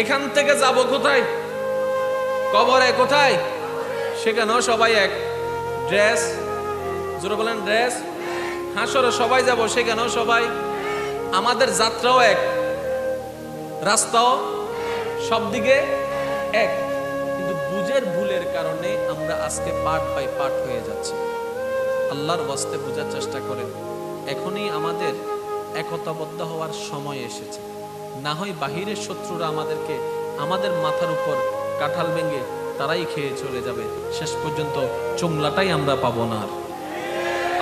এখান থেকে যাব কোথায়? কবরে। কোথায়? সেখানেও সবাই এক ড্রেস, জোরে বলেন ড্রেস। হাসরে সবাই যাব, সেখানেও সবাই। আমাদের যাত্রাও এক, রাস্তাও সব দিকে এক, কিন্তু বুঝের ভুলের কারণে আমরা আজকে পার্ট বাই পার্ট হয়ে যাচ্ছি। আল্লাহর ওয়াস্তে বোঝার চেষ্টা করেন, এখনই আমাদের একতাবদ্ধ হওয়ার সময় এসেছে। না হয় বাহিরের শত্রুরা আমাদেরকে আমাদের মাথার উপর কাঁঠাল ভেঙে তারাই খেয়ে চলে যাবে, শেষ পর্যন্ত চোংলাটাই আমরা পাবো না। আর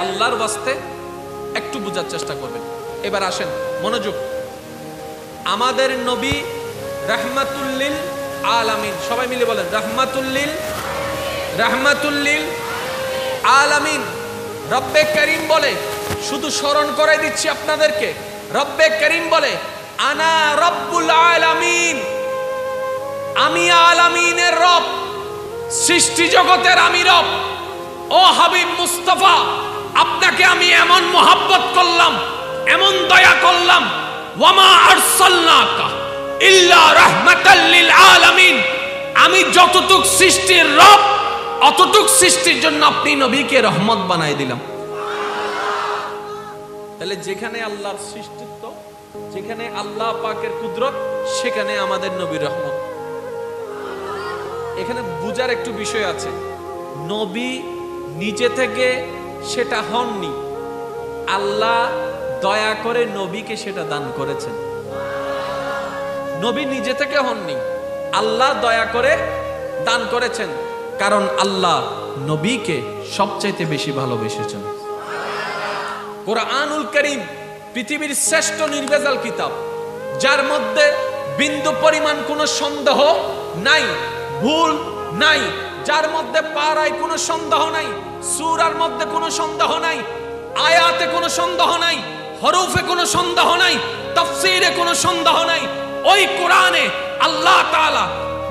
আল্লাহর ওয়াস্তে একটু বোঝার চেষ্টা করবেন। এবার আসেন, মনোযোগ। আমাদের নবী রাহমাতুল্লিল আলামিন, সবাই মিলে বলেন রাহমাতুল্লিল আলামিন। রব্বে করিম বলে, শুধু স্মরণ করাই দিচ্ছি আপনাদেরকে, রব্বে করিম বলে আনা রব্বুল আলামিন, আমি আলামিনের রব, সৃষ্টি জগতের আমি রব। ও হাবিব মুস্তাফা, আপনাকে আমি এমন মোহাব্বত করলাম, এমন দয়া করলাম, ওয়ামা আরসালনাকা ইল্লা রাহমাতাল লিল আলামিন। আমি যতটুক সৃষ্টির রব, অতটুক সৃষ্টির জন্য আপনি নবীকে রহমত বানাই দিলাম। তাহলে যেখানে আল্লাহর সৃষ্টিত্ব, যেখানে আল্লাহ পাকের কুদরত, সেখানে আমাদের নবীর রহমত। এখানে বুঝার একটু বিষয় আছে, নবী নিজে থেকে সেটা হননি, আল্লাহ দয়া করে নবীকে সেটা দান করেছেন। নবী নিজে থেকে হননি, আল্লাহ দয়া করে দান করেছেন, কারণ আল্লাহ নবীকে সবচাইতে বেশি ভালোবেসেছেন। কোরআনুল কারীম পৃথিবীর শ্রেষ্ঠ নির্ভেজাল কিতাব, যার মধ্যে বিন্দু পরিমাণ কোনো সন্দেহ নাই, ভুল নাই, যার মধ্যে পারায় কোনো সন্দেহ নাই, সূরার মধ্যে কোনো সন্দেহ নাই, আয়াতে কোনো সন্দেহ নাই, হরফে কোনো সন্দেহ নাই, তাফসীরে কোনো সন্দেহ নাই। ওই কোরআনে আল্লাহ তাআলা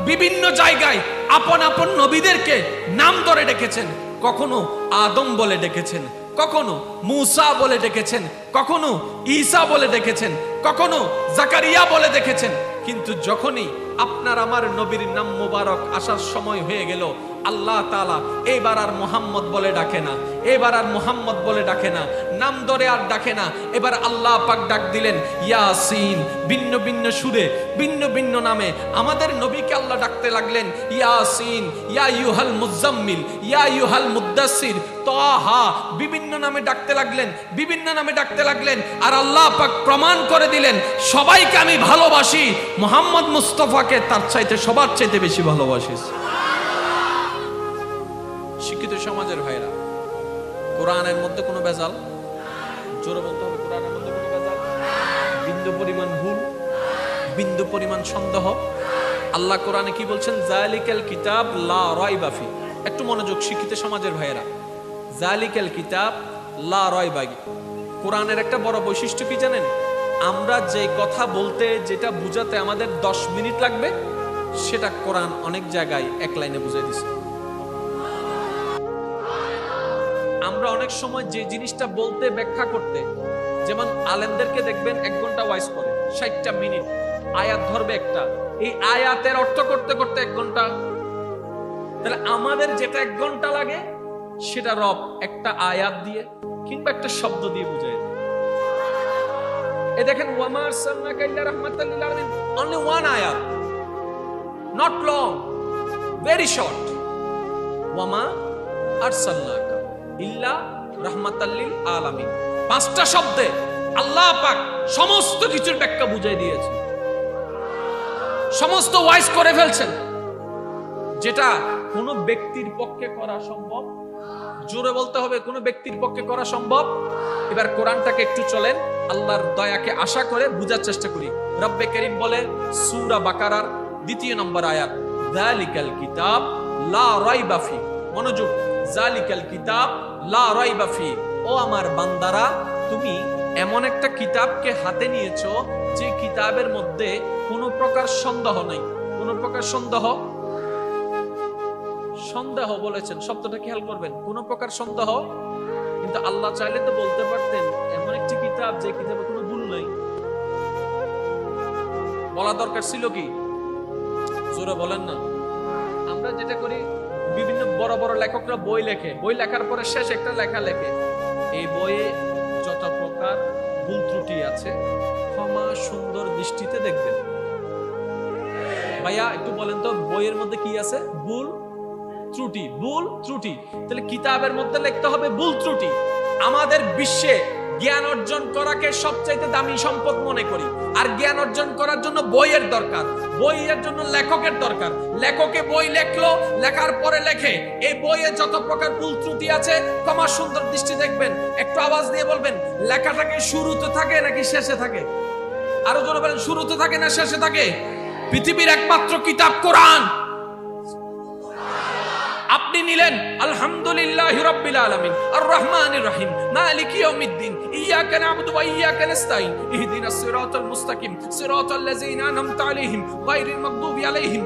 বিভিন্ন জায়গায় আপন আপন নবীদেরকে নাম ধরে ডেকেছেন। কখনো আদম বলে ডেকেছেন, কখনো মূসা বলে ডেকেছেন, কখনো ঈসা বলে ডেকেছেন, কখনো জাকারিয়া বলে ডেকেছেন। কিন্তু যখনই আপনার আমার নবীর নাম মুবারক আসার সময় হয়ে গেল, আল্লাহ তাআলা এবার আর মুহাম্মদ বলে ডাকে না, এবার আর মুহাম্মদ বলে ডাকে না, নাম ধরে আর ডাকে না। এবার আল্লাহ পাক ডাক দিলেন ইয়াসিন। ভিন্ন ভিন্ন সুরে, ভিন্ন ভিন্ন নামে আমাদের নবীকে আল্লাহ ডাকতে লাগলেন ইয়াসিন, ইয়া আইয়ুহাল মুজাম্মিল, ইয়া আইয়ুহাল মুদ্দাসসির, তাহা, বিভিন্ন নামে ডাকতে লাগলেন, বিভিন্ন নামে ডাকতে লাগলেন। আর আল্লাহ পাক প্রমাণ করে দিলেন, সবাইকে আমি ভালোবাসি, মুহাম্মদ মুস্তাফাকে তার চাইতে সবার চাইতে বেশি ভালোবাসি। শিক্ষিত সমাজের ভাইরা, কোরআনের মধ্যে কোনো ভেজাল, জোরে বলতে হবে, কোরআনের মধ্যে কোনো ভেজাল, বিন্দু পরিমাণ ভুল, বিন্দু পরিমাণ সন্দেহ। আল্লাহ কোরআনে কি বলছেন? যালিকাল কিতাব লা রাইবা ফি। একটু মনোযোগ শিক্ষিত সমাজের ভাইরা, যালিকাল কিতাব লা রাইবা। কোরআনের একটা বড় বৈশিষ্ট্য কি জানেন? আমরা যে কথা বলতে, যেটা বুঝাতে আমাদের 10 মিনিট লাগবে, সেটা কোরআন অনেক জায়গায় এক লাইনে বুঝিয়ে দিছে। আমরা অনেক সময় যে জিনিসটা বলতে, ব্যাখ্যা করতে, যেমন আলেমদেরকে দেখবেন 1 ঘন্টা ওয়াইজ করে, 60টা মিনিট আয়াত ধরবে একটা, এই আয়াতের অর্থ করতে করতে 1 ঘন্টা। তাহলে আমাদের যেটা 1 ঘন্টা লাগে, সেটা রব একটা আয়াত দিয়ে কিংবা একটা শব্দ দিয়ে বুঝায় দেয়। এই দেখেন, ওয়ামা আরসালনাকা ইল্লা রাহমাতাল লিল আলামিন, only one ayat, not long, very short. ওয়ামা আরসালনাকা ইল্লা রাহমাতাল লিল আলামিন, 5টা শব্দে আল্লাহ পাক সমস্ত কিছুর ব্যাখ্যা বুঝাই দিয়েছেন, সমস্ত ওয়াইজ করে ফেলছেন, যেটা কোন ব্যক্তির পক্ষে করা সম্ভব। জোরে বলতে হবে, কোন ব্যক্তির পক্ষে করা সম্ভব। এবার কোরআনটাকে একটু চলেন আল্লাহর দয়াকে আশা করে বুঝার চেষ্টা করি। রব্বে কারীম বলে সূরা বাকারার 2 নম্বর আয়াত, যালিকাল কিতাব লা রাইবা ফি। মনোযোগ, যালিকাল কিতাব লা রাইবা ফি। ও আমার বান্দারা, তুমি এমন একটা কিতাবকে হাতে নিয়েছো যে কিতাবের মধ্যে কোনো প্রকার সন্দেহ নাই। কোন প্রকার সন্দেহ, সন্দেহ বলেছেন, শব্দটা খেয়াল করবেন, কোন প্রকার সন্দেহ। কিন্তু আল্লাহ চাইলে তো বলতে পারতেন এমন একটি কিতাব যে কিতাবে কোনো ভুল নাই। বলা দরকার ছিল কি জোরে বলেন না। আমরা যেটা করি, বিভিন্ন বড় বড় লেখকরা বই লেখে, বই লেখার পরে শেষ একটা লেখা লেখে, এই বইয়ে যত প্রকার ভুল ত্রুটি আছে ক্ষমা সুন্দর দৃষ্টিতে দেখবেন। ভাইয়া একটু বলেন তো, বইয়ের মধ্যে কি আছে? ভুল ত্রুটি, ভুল ত্রুটি। তাহলে কিতাবের মধ্যে লিখতে হবে ভুল ত্রুটি। আমাদের বিশ্বে জ্ঞান অর্জন করাকে সবচাইতে দামি সম্পদ মনে করি, আর জ্ঞান অর্জন করার জন্য বইয়ের দরকার, বইয়ের জন্য লেখকের দরকার। লেখকে বই লেখলো, লেখার পরে লেখে এই বইয়ে যত প্রকার ভুল ত্রুটি আছে ক্ষমা সুন্দর দৃষ্টি দেখবেন। একটু আওয়াজ দিয়ে বলবেন, লেখাটাকে শুরুতে থাকে নাকি শেষে থাকে? আরো জোরে বলেন, শুরুতে থাকে না শেষে থাকে? পৃথিবীর একমাত্র কিতাব কোরআন আপনি নিলেন, আলহামদুলিল্লাহি রাব্বিল আলামিন আর রহমানির রহিম মালিকি ইয়াউমিদ্দিন ইয়্যাকা না'বুদু ওয়া ইয়্যাকা নাস্তাঈন ইহদিনাস সিরাতাল মুস্তাকিম সিরাতাল লাযিনা আন'আমতা আলাইহিম গায়রিল মাগদুবি আলাইহিম